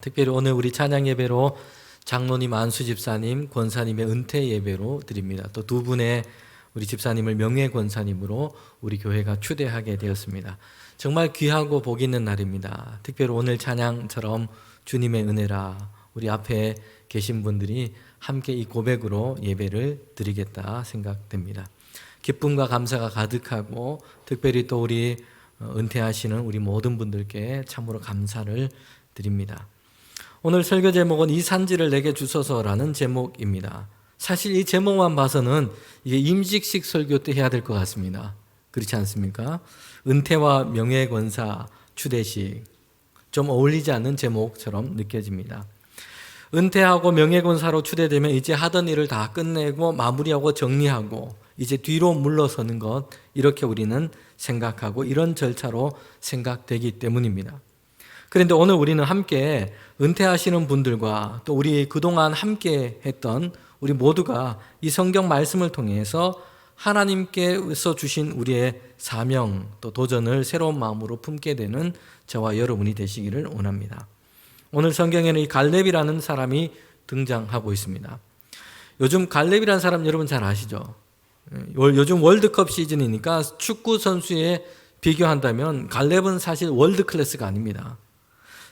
특별히 오늘 우리 찬양 예배로 장로님 안수 집사님, 권사님의 은퇴 예배로 드립니다. 또 두 분의 우리 집사님을 명예 권사님으로 우리 교회가 추대하게 되었습니다. 정말 귀하고 복 있는 날입니다. 특별히 오늘 찬양처럼 주님의 은혜라 우리 앞에 계신 분들이 함께 이 고백으로 예배를 드리겠다 생각됩니다. 기쁨과 감사가 가득하고 특별히 또 우리 은퇴하시는 우리 모든 분들께 참으로 감사를 드립니다. 오늘 설교 제목은 이 산지를 내게 주소서라는 제목입니다. 사실 이 제목만 봐서는 이게 임직식 설교 때 해야 될 것 같습니다. 그렇지 않습니까? 은퇴와 명예권사 추대식, 좀 어울리지 않는 제목처럼 느껴집니다. 은퇴하고 명예권사로 추대되면 이제 하던 일을 다 끝내고 마무리하고 정리하고 이제 뒤로 물러서는 것, 이렇게 우리는 생각하고 이런 절차로 생각되기 때문입니다. 그런데 오늘 우리는 함께 은퇴하시는 분들과 또 우리 그동안 함께 했던 우리 모두가 이 성경 말씀을 통해서 하나님께서 주신 우리의 사명 또 도전을 새로운 마음으로 품게 되는 저와 여러분이 되시기를 원합니다. 오늘 성경에는 이 갈렙이라는 사람이 등장하고 있습니다. 요즘 갈렙이라는 사람 여러분 잘 아시죠? 요즘 월드컵 시즌이니까 축구 선수에 비교한다면 갈렙은 사실 월드 클래스가 아닙니다.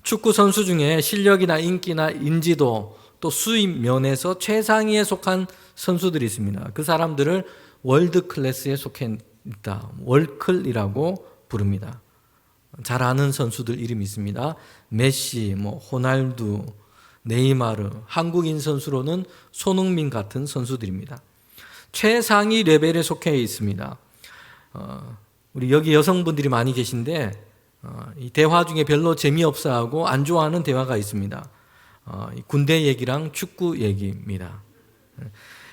축구 선수 중에 실력이나 인기나 인지도 또 수입 면에서 최상위에 속한 선수들이 있습니다. 그 사람들을 월드 클래스에 속해 있다. 월클이라고 부릅니다. 잘 아는 선수들 이름이 있습니다. 메시, 호날두, 네이마르, 한국인 선수로는 손흥민 같은 선수들입니다. 최상위 레벨에 속해 있습니다. 우리 여기 여성분들이 많이 계신데 이 대화 중에 별로 재미없어하고 안 좋아하는 대화가 있습니다. 군대 얘기랑 축구 얘기입니다.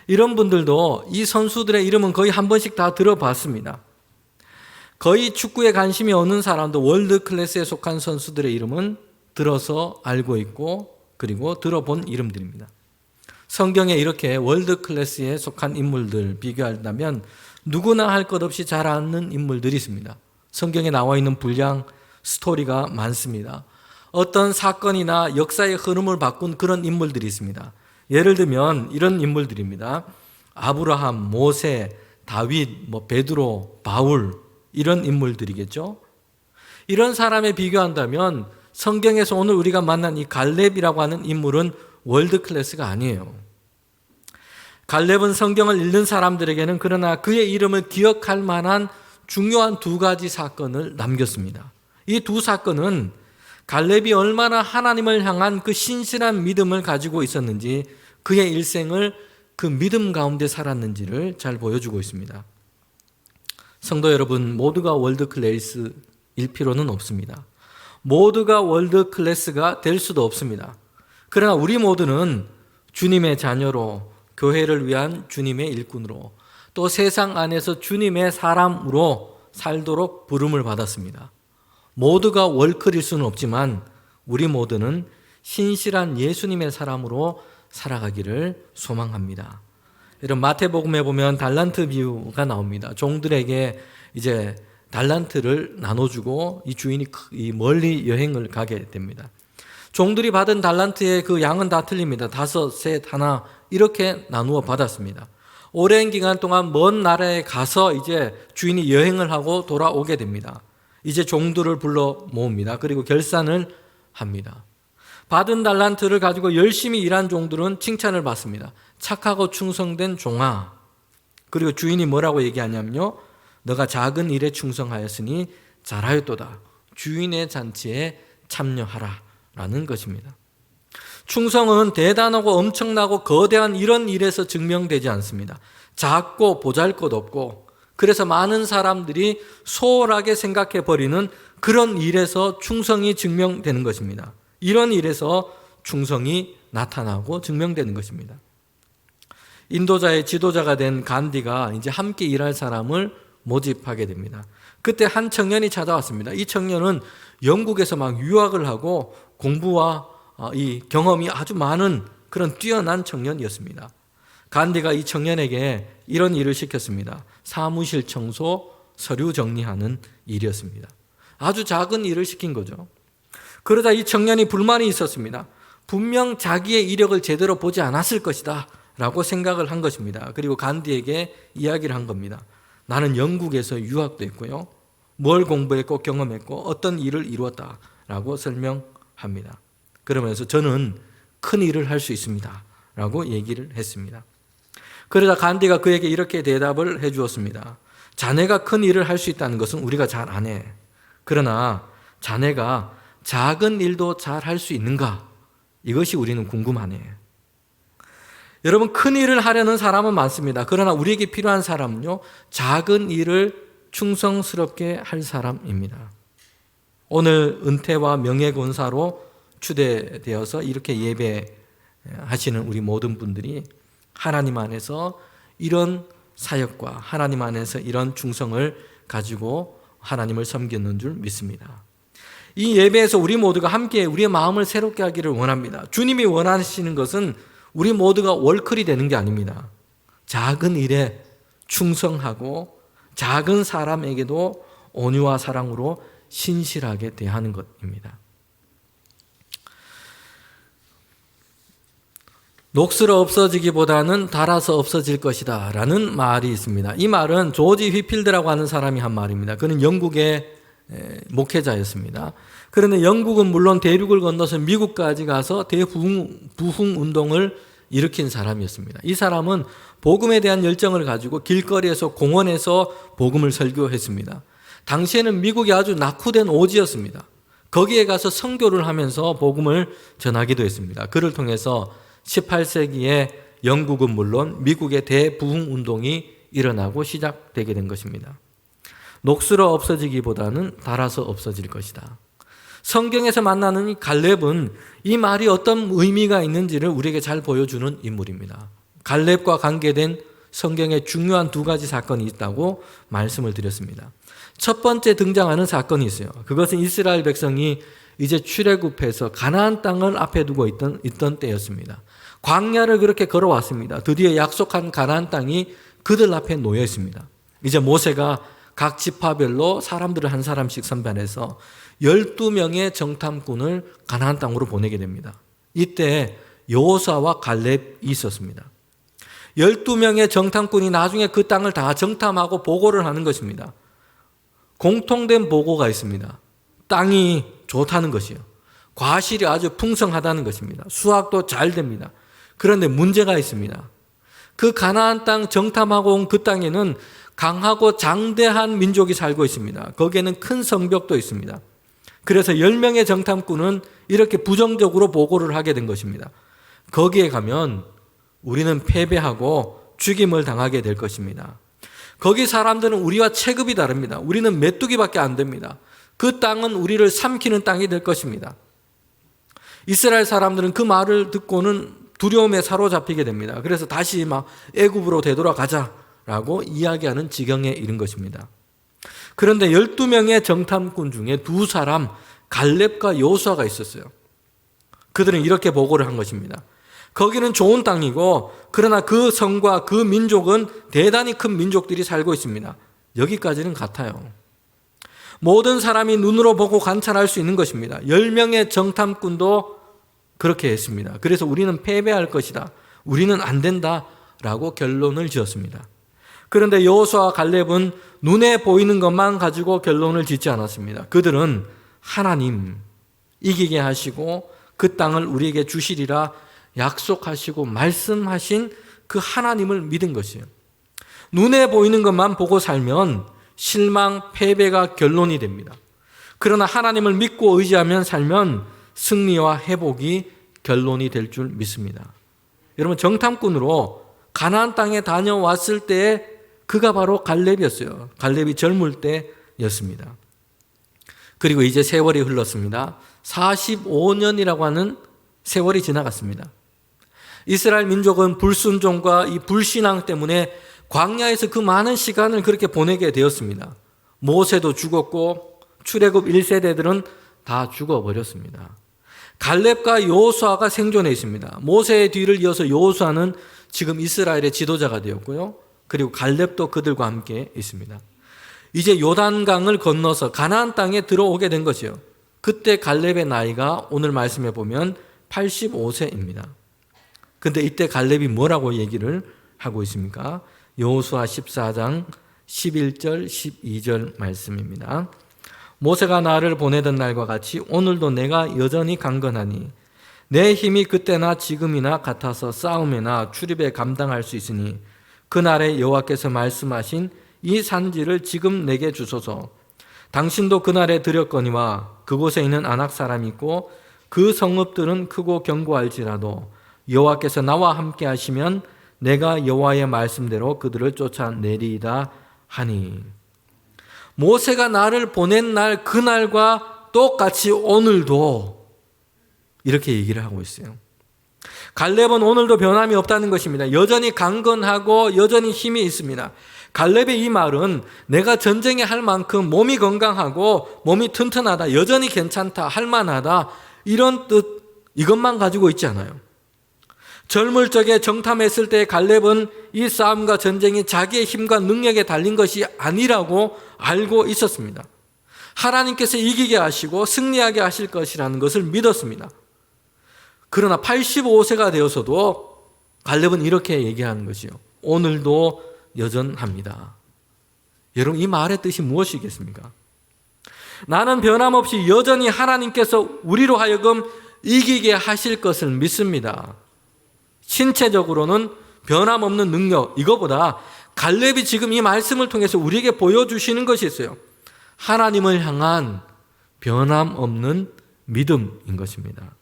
이런 분들도 이 선수들의 이름은 거의 한 번씩 다 들어봤습니다. 거의 축구에 관심이 없는 사람도 월드 클래스에 속한 선수들의 이름은 들어서 알고 있고 그리고 들어본 이름들입니다. 성경에 이렇게 월드 클래스에 속한 인물들 비교한다면 누구나 할 것 없이 잘 아는 인물들이 있습니다. 성경에 나와 있는 분량 스토리가 많습니다. 어떤 사건이나 역사의 흐름을 바꾼 그런 인물들이 있습니다. 예를 들면 이런 인물들입니다. 아브라함, 모세, 다윗, 베드로, 바울 이런 인물들이겠죠. 이런 사람에 비교한다면 성경에서 오늘 우리가 만난 이 갈렙이라고 하는 인물은 월드 클래스가 아니에요. 갈렙은 성경을 읽는 사람들에게는 그러나 그의 이름을 기억할 만한 중요한 두 가지 사건을 남겼습니다. 이 두 사건은 갈렙이 얼마나 하나님을 향한 그 신실한 믿음을 가지고 있었는지 그의 일생을 그 믿음 가운데 살았는지를 잘 보여주고 있습니다. 성도 여러분, 모두가 월드 클래스일 필요는 없습니다. 모두가 월드 클래스가 될 수도 없습니다. 그러나 우리 모두는 주님의 자녀로 교회를 위한 주님의 일꾼으로 또 세상 안에서 주님의 사람으로 살도록 부름을 받았습니다. 모두가 월클일 수는 없지만 우리 모두는 신실한 예수님의 사람으로 살아가기를 소망합니다. 여러분 마태복음에 보면 달란트 비유가 나옵니다. 종들에게 이제 달란트를 나눠주고 이 주인이 멀리 여행을 가게 됩니다. 종들이 받은 달란트의 그 양은 다 틀립니다. 5, 셋, 하나 이렇게 나누어 받았습니다. 오랜 기간 동안 먼 나라에 가서 이제 주인이 여행을 하고 돌아오게 됩니다. 이제 종들을 불러 모읍니다. 그리고 결산을 합니다. 받은 달란트를 가지고 열심히 일한 종들은 칭찬을 받습니다. 착하고 충성된 종아. 그리고 주인이 뭐라고 얘기하냐면요. 너가 작은 일에 충성하였으니 잘하였도다. 주인의 잔치에 참여하라. 라는 것입니다. 충성은 대단하고 엄청나고 거대한 이런 일에서 증명되지 않습니다. 작고 보잘것없고 그래서 많은 사람들이 소홀하게 생각해 버리는 그런 일에서 충성이 증명되는 것입니다. 이런 일에서 충성이 나타나고 증명되는 것입니다. 인도자의 지도자가 된 간디가 이제 함께 일할 사람을 모집하게 됩니다. 그때 한 청년이 찾아왔습니다. 이 청년은 영국에서 막 유학을 하고 공부와 이 경험이 아주 많은 그런 뛰어난 청년이었습니다. 간디가 이 청년에게 이런 일을 시켰습니다. 사무실 청소, 서류 정리하는 일이었습니다. 아주 작은 일을 시킨 거죠. 그러자 이 청년이 불만이 있었습니다. 분명 자기의 이력을 제대로 보지 않았을 것이다 라고 생각을 한 것입니다. 그리고 간디에게 이야기를 한 겁니다. 나는 영국에서 유학도 했고요, 뭘 공부했고 경험했고 어떤 일을 이루었다 라고 설명합니다. 그러면서 저는 큰 일을 할 수 있습니다 라고 얘기를 했습니다. 그러자 간디가 그에게 이렇게 대답을 해 주었습니다. 자네가 큰 일을 할 수 있다는 것은 우리가 잘 아네. 그러나 자네가 작은 일도 잘 할 수 있는가? 이것이 우리는 궁금하네. 여러분, 큰 일을 하려는 사람은 많습니다. 그러나 우리에게 필요한 사람은요, 작은 일을 충성스럽게 할 사람입니다. 오늘 은퇴와 명예권사로 추대되어서 이렇게 예배하시는 우리 모든 분들이 하나님 안에서 이런 사역과 하나님 안에서 이런 충성을 가지고 하나님을 섬기는 줄 믿습니다. 이 예배에서 우리 모두가 함께 우리의 마음을 새롭게 하기를 원합니다. 주님이 원하시는 것은 우리 모두가 월클이 되는 게 아닙니다. 작은 일에 충성하고 작은 사람에게도 온유와 사랑으로 신실하게 대하는 것입니다. 녹슬어 없어지기보다는 닳아서 없어질 것이다 라는 말이 있습니다. 이 말은 조지 휘필드라고 하는 사람이 한 말입니다. 그는 영국의 목회자였습니다. 그런데 영국은 물론 대륙을 건너서 미국까지 가서 대부흥 운동을 일으킨 사람이었습니다. 이 사람은 복음에 대한 열정을 가지고 길거리에서 공원에서 복음을 설교했습니다. 당시에는 미국이 아주 낙후된 오지였습니다. 거기에 가서 선교를 하면서 복음을 전하기도 했습니다. 그를 통해서 18세기에 영국은 물론 미국의 대부흥 운동이 일어나고 시작되게 된 것입니다. 녹슬어 없어지기보다는 닳아서 없어질 것이다. 성경에서 만나는 이 갈렙은 이 말이 어떤 의미가 있는지를 우리에게 잘 보여주는 인물입니다. 갈렙과 관계된 성경에 중요한 두 가지 사건이 있다고 말씀을 드렸습니다. 첫 번째 등장하는 사건이 있어요. 그것은 이스라엘 백성이 이제 출애굽해서 가나안 땅을 앞에 두고 있던 때였습니다. 광야를 그렇게 걸어왔습니다. 드디어 약속한 가나안 땅이 그들 앞에 놓여 있습니다. 이제 모세가 각 지파별로 사람들을 한 사람씩 선별해서 12명의 정탐꾼을 가나안 땅으로 보내게 됩니다. 이때 여호수아와 갈렙이 있었습니다. 12명의 정탐꾼이 나중에 그 땅을 다 정탐하고 보고를 하는 것입니다. 공통된 보고가 있습니다. 땅이 좋다는 것이요, 과실이 아주 풍성하다는 것입니다. 수확도 잘 됩니다. 그런데 문제가 있습니다. 그 가나안 땅 정탐하고 온 그 땅에는 강하고 장대한 민족이 살고 있습니다. 거기에는 큰 성벽도 있습니다. 그래서 10명의 정탐꾼은 이렇게 부정적으로 보고를 하게 된 것입니다. 거기에 가면 우리는 패배하고 죽임을 당하게 될 것입니다. 거기 사람들은 우리와 체급이 다릅니다. 우리는 메뚜기밖에 안 됩니다. 그 땅은 우리를 삼키는 땅이 될 것입니다. 이스라엘 사람들은 그 말을 듣고는 두려움에 사로잡히게 됩니다. 그래서 다시 막 애굽으로 되돌아가자라고 이야기하는 지경에 이른 것입니다. 그런데 12명의 정탐꾼 중에 두 사람, 갈렙과 여호수아가 있었어요. 그들은 이렇게 보고를 한 것입니다. 거기는 좋은 땅이고 그러나 그 성과 그 민족은 대단히 큰 민족들이 살고 있습니다. 여기까지는 같아요. 모든 사람이 눈으로 보고 관찰할 수 있는 것입니다. 10명의 정탐꾼도 그렇게 했습니다. 그래서 우리는 패배할 것이다, 우리는 안 된다라고 결론을 지었습니다. 그런데 여호수아와 갈렙은 눈에 보이는 것만 가지고 결론을 짓지 않았습니다. 그들은 하나님 이기게 하시고 그 땅을 우리에게 주시리라 약속하시고 말씀하신 그 하나님을 믿은 것이에요. 눈에 보이는 것만 보고 살면 실망, 패배가 결론이 됩니다. 그러나 하나님을 믿고 의지하면 살면 승리와 회복이 결론이 될 줄 믿습니다. 여러분, 정탐꾼으로 가나안 땅에 다녀왔을 때에 그가 바로 갈렙이었어요. 갈렙이 젊을 때였습니다. 그리고 이제 세월이 흘렀습니다. 45년이라고 하는 세월이 지나갔습니다. 이스라엘 민족은 불순종과 이 불신앙 때문에 광야에서 그 많은 시간을 그렇게 보내게 되었습니다. 모세도 죽었고 출애굽 1세대들은 다 죽어버렸습니다. 갈렙과 여호수아가 생존해 있습니다. 모세의 뒤를 이어서 여호수아는 지금 이스라엘의 지도자가 되었고요. 그리고 갈렙도 그들과 함께 있습니다. 이제 요단강을 건너서 가나안 땅에 들어오게 된 것이요. 그때 갈렙의 나이가 오늘 말씀해 보면 85세입니다. 근데 이때 갈렙이 뭐라고 얘기를 하고 있습니까? 여호수아 14장 11절 12절 말씀입니다. 모세가 나를 보내던 날과 같이 오늘도 내가 여전히 강건하니 내 힘이 그때나 지금이나 같아서 싸움이나 출입에 감당할 수 있으니 그날에 여호와께서 말씀하신 이 산지를 지금 내게 주소서. 당신도 그날에 드렸거니와 그곳에 있는 아낙 사람이 있고 그 성읍들은 크고 견고할지라도 여호와께서 나와 함께 하시면 내가 여호와의 말씀대로 그들을 쫓아내리이다 하니. 모세가 나를 보낸 날 그날과 똑같이 오늘도 이렇게 얘기를 하고 있어요. 갈렙은 오늘도 변함이 없다는 것입니다. 여전히 강건하고 여전히 힘이 있습니다. 갈렙의 이 말은 내가 전쟁에 할 만큼 몸이 건강하고 몸이 튼튼하다, 여전히 괜찮다, 할만하다, 이런 뜻, 이것만 가지고 있지 않아요. 젊을 적에 정탐했을 때 갈렙은 이 싸움과 전쟁이 자기의 힘과 능력에 달린 것이 아니라고 알고 있었습니다. 하나님께서 이기게 하시고 승리하게 하실 것이라는 것을 믿었습니다. 그러나 85세가 되어서도 갈렙은 이렇게 얘기하는 것이요. 오늘도 여전합니다. 여러분, 이 말의 뜻이 무엇이겠습니까? 나는 변함없이 여전히 하나님께서 우리로 하여금 이기게 하실 것을 믿습니다. 신체적으로는 변함없는 능력, 이거보다 갈렙이 지금 이 말씀을 통해서 우리에게 보여주시는 것이 있어요. 하나님을 향한 변함없는 믿음인 것입니다.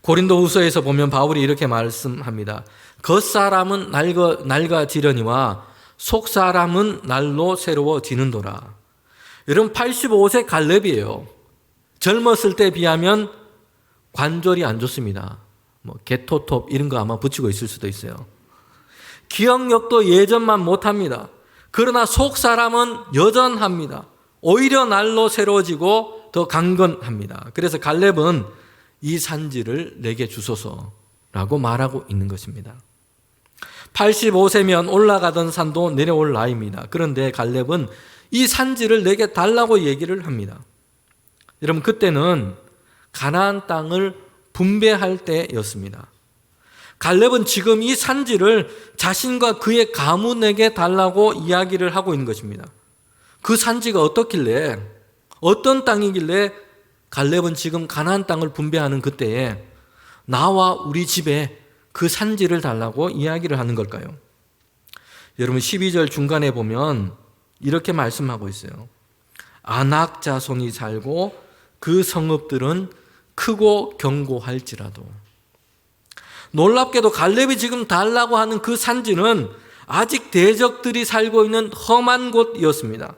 고린도후서에서 보면 바울이 이렇게 말씀합니다. 겉사람은 낡아지려니와 속사람은 날로 새로워지는도라. 여러분, 85세 갈렙이에요. 젊었을 때에 비하면 관절이 안 좋습니다. 개토톱 이런 거 아마 붙이고 있을 수도 있어요. 기억력도 예전만 못합니다. 그러나 속사람은 여전합니다. 오히려 날로 새로워지고 더 강건합니다. 그래서 갈렙은 이 산지를 내게 주소서라고 말하고 있는 것입니다. 85세면 올라가던 산도 내려올 나이입니다. 그런데 갈렙은 이 산지를 내게 달라고 얘기를 합니다. 여러분, 그때는 가나안 땅을 분배할 때였습니다. 갈렙은 지금 이 산지를 자신과 그의 가문에게 달라고 이야기를 하고 있는 것입니다. 그 산지가 어떻길래, 어떤 땅이길래 갈렙은 지금 가나안 땅을 분배하는 그때에 나와 우리 집에 그 산지를 달라고 이야기를 하는 걸까요? 여러분, 12절 중간에 보면 이렇게 말씀하고 있어요. 아낙 자손이 살고 그 성읍들은 크고 견고할지라도. 놀랍게도 갈렙이 지금 달라고 하는 그 산지는 아직 대적들이 살고 있는 험한 곳이었습니다.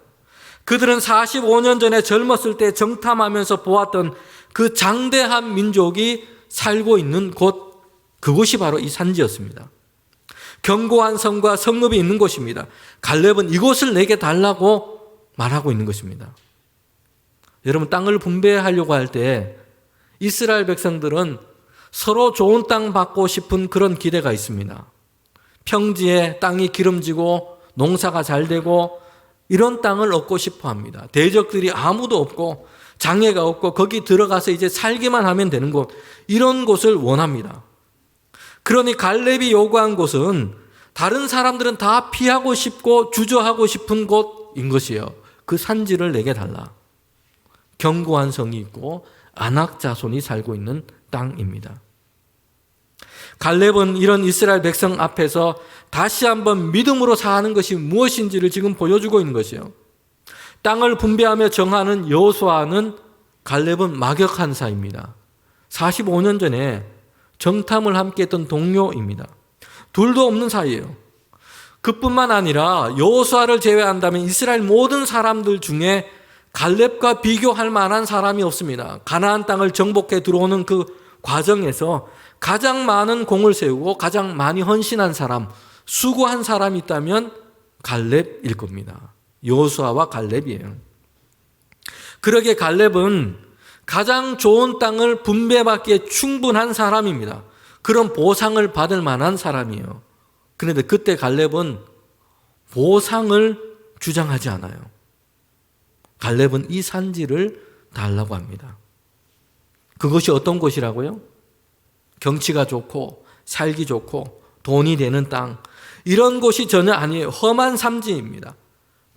그들은 45년 전에 젊었을 때 정탐하면서 보았던 그 장대한 민족이 살고 있는 곳, 그곳이 바로 이 산지였습니다. 견고한 성과 성읍이 있는 곳입니다. 갈렙은 이곳을 내게 달라고 말하고 있는 것입니다. 여러분, 땅을 분배하려고 할 때 이스라엘 백성들은 서로 좋은 땅 받고 싶은 그런 기대가 있습니다. 평지에 땅이 기름지고 농사가 잘 되고 이런 땅을 얻고 싶어 합니다. 대적들이 아무도 없고 장애가 없고 거기 들어가서 이제 살기만 하면 되는 곳, 이런 곳을 원합니다. 그러니 갈렙이 요구한 곳은 다른 사람들은 다 피하고 싶고 주저하고 싶은 곳인 것이에요. 그 산지를 내게 달라. 견고한 성이 있고 아낙 자손이 살고 있는 땅입니다. 갈렙은 이런 이스라엘 백성 앞에서 다시 한번 믿음으로 사는 것이 무엇인지를 지금 보여주고 있는 것이에요. 땅을 분배하며 정하는 여호수아는 갈렙은 막역한 사이입니다. 45년 전에 정탐을 함께 했던 동료입니다. 둘도 없는 사이예요. 그뿐만 아니라 여호수아를 제외한다면 이스라엘 모든 사람들 중에 갈렙과 비교할 만한 사람이 없습니다. 가나안 땅을 정복해 들어오는 그 과정에서 가장 많은 공을 세우고 가장 많이 헌신한 사람, 수고한 사람이 있다면 갈렙일 겁니다. 여호수아와 갈렙이에요. 그러기에 갈렙은 가장 좋은 땅을 분배받기에 충분한 사람입니다. 그런 보상을 받을 만한 사람이에요. 그런데 그때 갈렙은 보상을 주장하지 않아요. 갈렙은 이 산지를 달라고 합니다. 그것이 어떤 곳이라고요? 경치가 좋고 살기 좋고 돈이 되는 땅, 이런 곳이 전혀 아니에요. 험한 삼지입니다.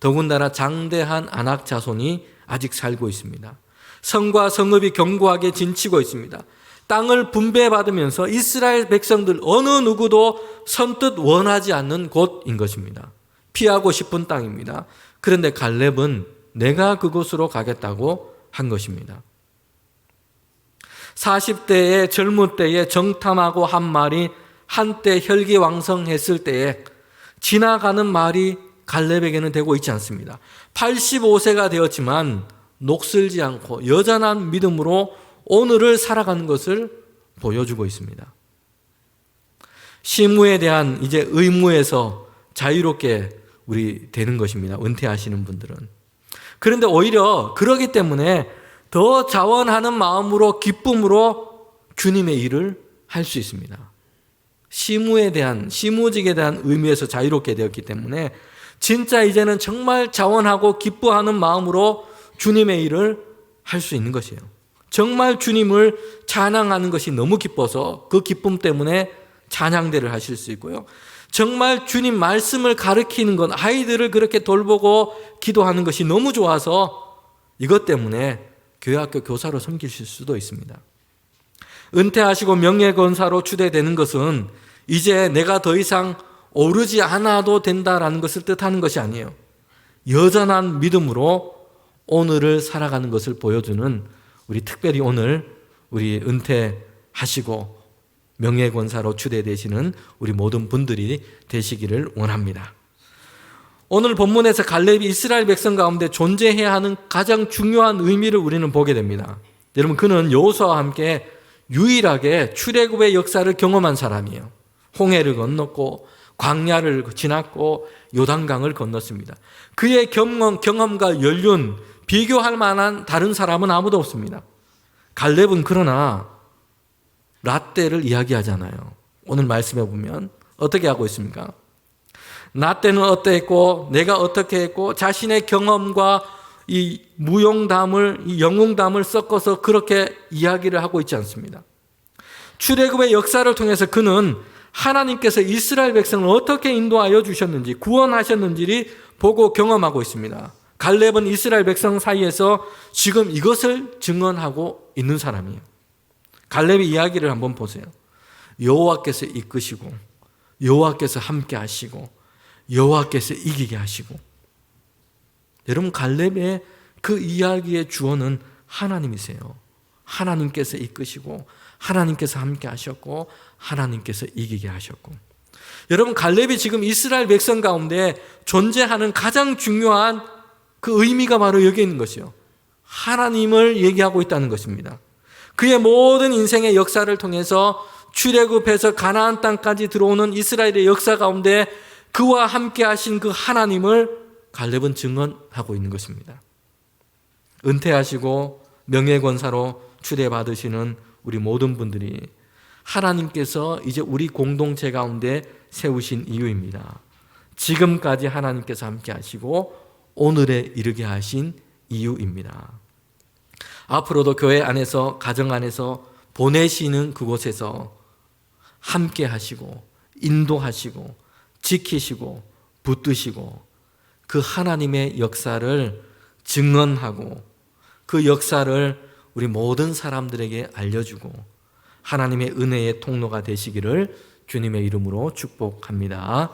더군다나 장대한 아낙 자손이 아직 살고 있습니다. 성과 성읍이 견고하게 진치고 있습니다. 땅을 분배받으면서 이스라엘 백성들 어느 누구도 선뜻 원하지 않는 곳인 것입니다. 피하고 싶은 땅입니다. 그런데 갈렙은 내가 그곳으로 가겠다고 한 것입니다. 40대의 젊은 때에 정탐하고 한 말이 한때 혈기왕성했을 때에 지나가는 말이 갈렙에게는 되고 있지 않습니다. 85세가 되었지만 녹슬지 않고 여전한 믿음으로 오늘을 살아가는 것을 보여주고 있습니다. 시무에 대한 이제 의무에서 자유롭게 우리 되는 것입니다. 은퇴하시는 분들은. 그런데 오히려 그러기 때문에 더 자원하는 마음으로 기쁨으로 주님의 일을 할 수 있습니다. 시무에 대한, 시무직에 대한 의미에서 자유롭게 되었기 때문에 진짜 이제는 정말 자원하고 기뻐하는 마음으로 주님의 일을 할 수 있는 것이에요. 정말 주님을 찬양하는 것이 너무 기뻐서 그 기쁨 때문에 찬양대를 하실 수 있고요. 정말 주님 말씀을 가르치는 건 아이들을 그렇게 돌보고 기도하는 것이 너무 좋아서 이것 때문에 교회학교 교사로 섬기실 수도 있습니다. 은퇴하시고 명예권사로 추대되는 것은 이제 내가 더 이상 오르지 않아도 된다라는 것을 뜻하는 것이 아니에요. 여전한 믿음으로 오늘을 살아가는 것을 보여주는, 우리 특별히 오늘 우리 은퇴하시고 명예권사로 추대되시는 우리 모든 분들이 되시기를 원합니다. 오늘 본문에서 갈렙이 이스라엘 백성 가운데 존재해야 하는 가장 중요한 의미를 우리는 보게 됩니다. 여러분, 그는 여호수아와 함께 유일하게 출애굽의 역사를 경험한 사람이에요. 홍해를 건넜고 광야를 지났고 요단강을 건넜습니다. 그의 경험과 연륜, 비교할 만한 다른 사람은 아무도 없습니다. 갈렙은 그러나 라떼를 이야기하잖아요. 오늘 말씀해 보면 어떻게 하고 있습니까? 나 때는 어떠했고 내가 어떻게 했고 자신의 경험과 이 무용담을, 이 영웅담을 섞어서 그렇게 이야기를 하고 있지 않습니다. 출애굽의 역사를 통해서 그는 하나님께서 이스라엘 백성을 어떻게 인도하여 주셨는지, 구원하셨는지를 보고 경험하고 있습니다. 갈렙은 이스라엘 백성 사이에서 지금 이것을 증언하고 있는 사람이에요. 갈렙의 이야기를 한번 보세요. 여호와께서 이끄시고 여호와께서 함께 하시고 여호와께서 이기게 하시고. 여러분, 갈렙의 그 이야기의 주어는 하나님이세요. 하나님께서 이끄시고 하나님께서 함께 하셨고 하나님께서 이기게 하셨고. 여러분, 갈렙이 지금 이스라엘 백성 가운데 존재하는 가장 중요한 그 의미가 바로 여기 있는 것이요. 하나님을 얘기하고 있다는 것입니다. 그의 모든 인생의 역사를 통해서 출애굽해서 가나안 땅까지 들어오는 이스라엘의 역사 가운데 그와 함께 하신 그 하나님을 갈렙은 증언하고 있는 것입니다. 은퇴하시고 명예권사로 추대받으시는 우리 모든 분들이 하나님께서 이제 우리 공동체 가운데 세우신 이유입니다. 지금까지 하나님께서 함께 하시고 오늘에 이르게 하신 이유입니다. 앞으로도 교회 안에서, 가정 안에서 보내시는 그곳에서 함께 하시고 인도하시고 지키시고 붙드시고 그 하나님의 역사를 증언하고 그 역사를 우리 모든 사람들에게 알려주고 하나님의 은혜의 통로가 되시기를 주님의 이름으로 축복합니다.